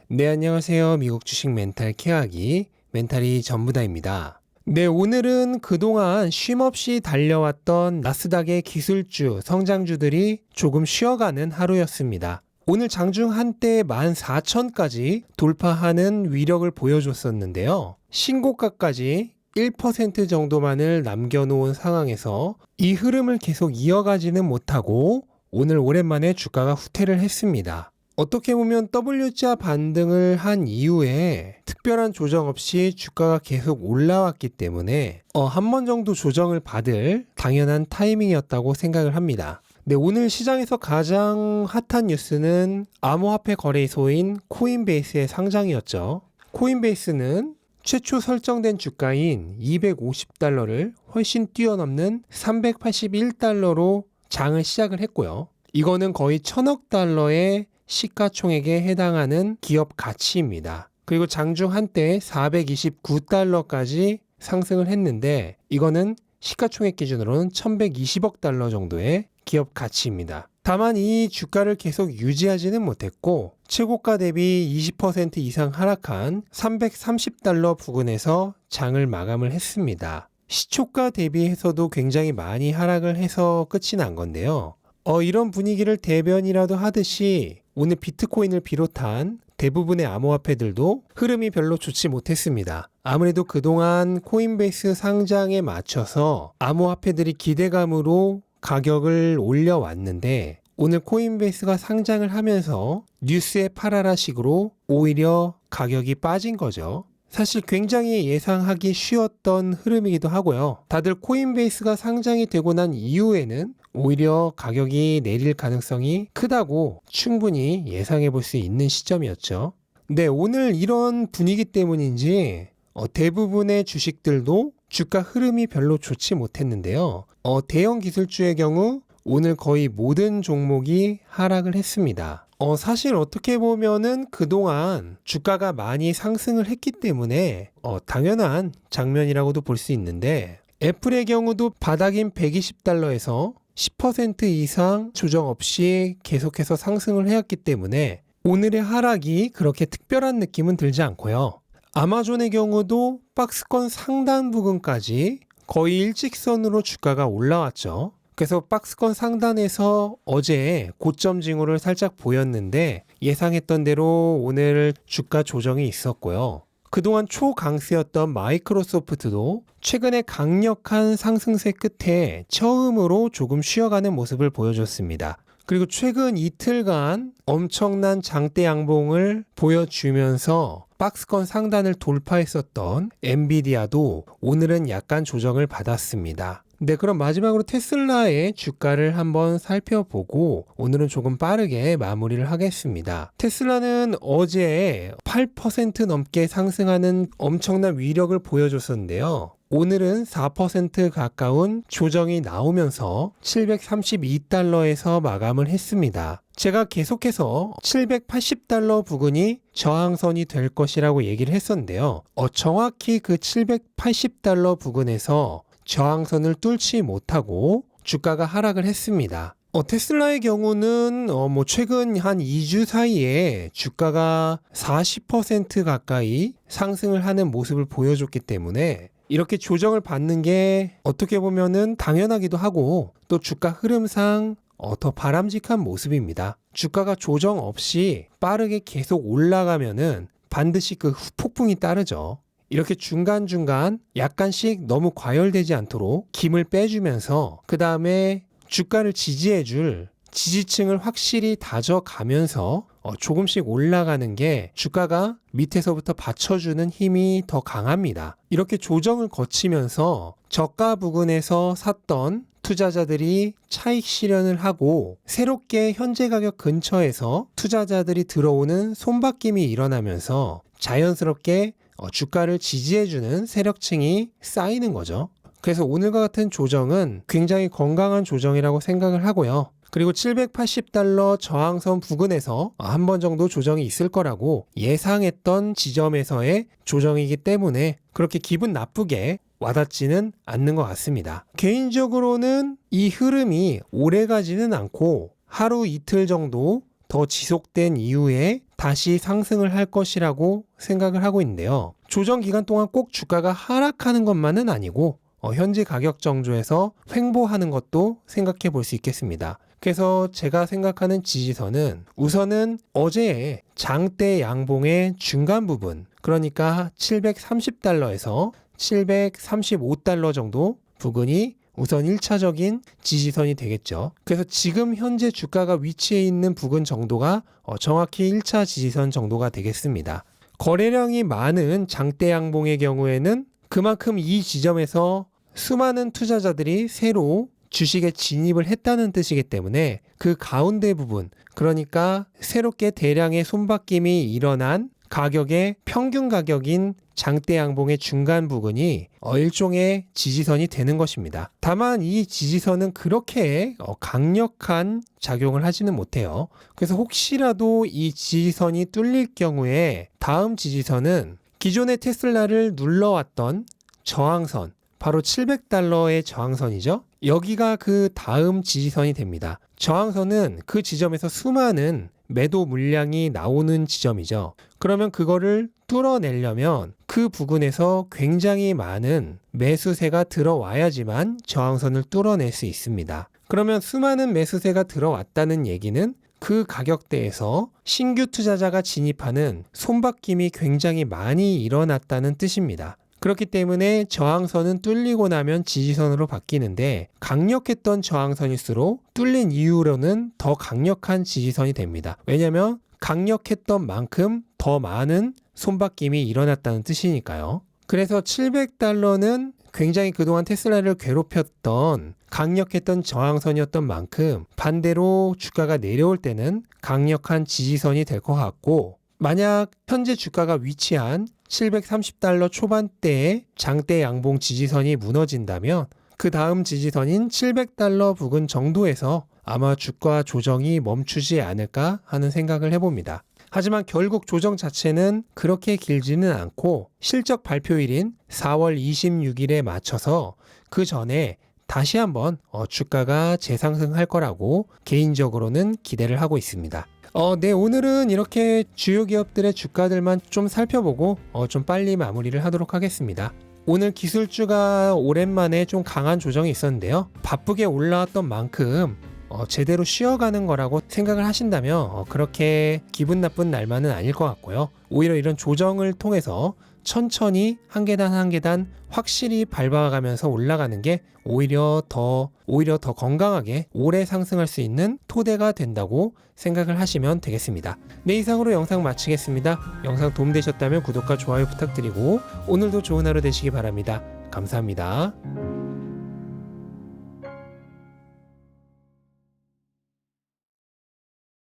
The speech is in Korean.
네, 안녕하세요. 미국 주식 멘탈 케어하기 멘탈이 전부다입니다. 네, 오늘은 그동안 쉼없이 달려왔던 나스닥의 기술주, 성장주들이 조금 쉬어가는 하루였습니다. 오늘 장중 한때 14,000까지 돌파하는 위력을 보여줬었는데요. 신고가까지 1% 정도만을 남겨놓은 상황에서 이 흐름을 계속 이어가지는 못하고 오늘 오랜만에 주가가 후퇴를 했습니다. 어떻게 보면 W자 반등을 한 이후에 특별한 조정 없이 주가가 계속 올라왔기 때문에 한 번 정도 조정을 받을 당연한 타이밍이었다고 생각을 합니다. 네, 오늘 시장에서 가장 핫한 뉴스는 암호화폐 거래소인 코인베이스의 상장이었죠. 코인베이스는 최초 설정된 주가인 $250를 훨씬 뛰어넘는 $381로 장을 시작을 했고요. 이거는 거의 $1,000억 시가총액에 해당하는 기업 가치입니다. 그리고 장중 한때 $429까지 상승을 했는데 이거는 시가총액 기준으로는 $1,120억 정도의 기업 가치입니다. 다만 이 주가를 계속 유지하지는 못했고 최고가 대비 20% 이상 하락한 $330 부근에서 장을 마감을 했습니다. 시초가 대비해서도 굉장히 많이 하락을 해서 끝이 난 건데요. 이런 분위기를 대변이라도 하듯이 오늘 비트코인을 비롯한 대부분의 암호화폐들도 흐름이 별로 좋지 못했습니다. 아무래도 그동안 코인베이스 상장에 맞춰서 암호화폐들이 기대감으로 가격을 올려왔는데 오늘 코인베이스가 상장을 하면서 뉴스에 팔아라 식으로 오히려 가격이 빠진 거죠. 사실 굉장히 예상하기 쉬웠던 흐름이기도 하고요. 다들 코인베이스가 상장이 되고 난 이후에는 오히려 가격이 내릴 가능성이 크다고 충분히 예상해 볼 수 있는 시점이었죠. 네, 오늘 이런 분위기 때문인지 대부분의 주식들도 주가 흐름이 별로 좋지 못했는데요. 대형 기술주의 경우 오늘 거의 모든 종목이 하락을 했습니다. 사실 어떻게 보면은 그동안 주가가 많이 상승을 했기 때문에 당연한 장면이라고도 볼 수 있는데 애플의 경우도 바닥인 $120에서 10% 이상 조정 없이 계속해서 상승을 해왔기 때문에 오늘의 하락이 그렇게 특별한 느낌은 들지 않고요. 아마존의 경우도 박스권 상단 부근까지 거의 일직선으로 주가가 올라왔죠. 그래서 박스권 상단에서 어제 고점 징후를 살짝 보였는데 예상했던 대로 오늘 주가 조정이 있었고요. 그동안 초강세였던 마이크로소프트도 최근에 강력한 상승세 끝에 처음으로 조금 쉬어가는 모습을 보여줬습니다. 그리고 최근 이틀간 엄청난 장대 양봉을 보여주면서 박스권 상단을 돌파했었던 엔비디아도 오늘은 약간 조정을 받았습니다. 네, 그럼 마지막으로 테슬라의 주가를 한번 살펴보고 오늘은 조금 빠르게 마무리를 하겠습니다. 테슬라는 어제 8% 넘게 상승하는 엄청난 위력을 보여줬었는데요. 오늘은 4% 가까운 조정이 나오면서 $732에서 마감을 했습니다. 제가 계속해서 $780 부근이 저항선이 될 것이라고 얘기를 했었는데요. 정확히 그 $780 부근에서 저항선을 뚫지 못하고 주가가 하락을 했습니다. 테슬라의 경우는 최근 한 2주 사이에 주가가 40% 가까이 상승을 하는 모습을 보여줬기 때문에 이렇게 조정을 받는 게 어떻게 보면은 당연하기도 하고 또 주가 흐름상 더 바람직한 모습입니다. 주가가 조정 없이 빠르게 계속 올라가면은 반드시 그 후폭풍이 따르죠. 이렇게 중간중간 약간씩 너무 과열되지 않도록 힘을 빼주면서 그 다음에 주가를 지지해줄 지지층을 확실히 다져가면서 조금씩 올라가는 게 주가가 밑에서부터 받쳐주는 힘이 더 강합니다. 이렇게 조정을 거치면서 저가 부근에서 샀던 투자자들이 차익 실현을 하고 새롭게 현재 가격 근처에서 투자자들이 들어오는 손바뀜이 일어나면서 자연스럽게 주가를 지지해주는 세력층이 쌓이는 거죠. 그래서 오늘과 같은 조정은 굉장히 건강한 조정이라고 생각을 하고요. 그리고 $780 저항선 부근에서 한 번 정도 조정이 있을 거라고 예상했던 지점에서의 조정이기 때문에 그렇게 기분 나쁘게 와닿지는 않는 것 같습니다. 개인적으로는 이 흐름이 오래 가지는 않고 하루 이틀 정도 더 지속된 이후에 다시 상승을 할 것이라고 생각을 하고 있는데요. 조정 기간 동안 꼭 주가가 하락하는 것만은 아니고 현재 가격 정조에서 횡보하는 것도 생각해 볼 수 있겠습니다. 그래서 제가 생각하는 지지선은 우선은 어제의 장대 양봉의 중간 부분, 그러니까 730달러에서 735달러 정도 부근이 우선 1차적인 지지선이 되겠죠. 그래서 지금 현재 주가가 위치해 있는 부근 정도가 정확히 1차 지지선 정도가 되겠습니다. 거래량이 많은 장대 양봉의 경우에는 그만큼 이 지점에서 수많은 투자자들이 새로 주식에 진입을 했다는 뜻이기 때문에 그 가운데 부분, 그러니까 새롭게 대량의 손바뀜이 일어난 가격의 평균 가격인 장대 양봉의 중간 부근이 일종의 지지선이 되는 것입니다. 다만 이 지지선은 그렇게 강력한 작용을 하지는 못해요. 그래서 혹시라도 이 지지선이 뚫릴 경우에 다음 지지선은 기존의 테슬라를 눌러왔던 저항선, 바로 700달러의 저항선이죠. 여기가 그 다음 지지선이 됩니다. 저항선은 그 지점에서 수많은 매도 물량이 나오는 지점이죠. 그러면 그거를 뚫어내려면 그 부근에서 굉장히 많은 매수세가 들어와야지만 저항선을 뚫어낼 수 있습니다. 그러면 수많은 매수세가 들어왔다는 얘기는 그 가격대에서 신규 투자자가 진입하는 손바뀜이 굉장히 많이 일어났다는 뜻입니다. 그렇기 때문에 저항선은 뚫리고 나면 지지선으로 바뀌는데 강력했던 저항선일수록 뚫린 이후로는 더 강력한 지지선이 됩니다. 왜냐하면 강력했던 만큼 더 많은 손바뀜이 일어났다는 뜻이니까요. 그래서 700달러는 굉장히 그동안 테슬라를 괴롭혔던 강력했던 저항선이었던 만큼 반대로 주가가 내려올 때는 강력한 지지선이 될 것 같고, 만약 현재 주가가 위치한 730달러 초반대의 장대 양봉 지지선이 무너진다면 그 다음 지지선인 700달러 부근 정도에서 아마 주가 조정이 멈추지 않을까 하는 생각을 해봅니다. 하지만 결국 조정 자체는 그렇게 길지는 않고 실적 발표일인 4월 26일에 맞춰서 그 전에 다시 한번 주가가 재상승할 거라고 개인적으로는 기대를 하고 있습니다. 네, 오늘은 이렇게 주요 기업들의 주가들만 좀 살펴보고 좀 빨리 마무리를 하도록 하겠습니다. 오늘 기술주가 오랜만에 좀 강한 조정이 있었는데요. 바쁘게 올라왔던 만큼 제대로 쉬어가는 거라고 생각을 하신다면 그렇게 기분 나쁜 날만은 아닐 것 같고요. 오히려 이런 조정을 통해서 천천히 한 계단 한 계단 확실히 밟아가면서 올라가는 게 오히려 더 건강하게 오래 상승할 수 있는 토대가 된다고 생각을 하시면 되겠습니다. 네, 이상으로 영상 마치겠습니다. 영상 도움되셨다면 구독과 좋아요 부탁드리고 오늘도 좋은 하루 되시기 바랍니다. 감사합니다.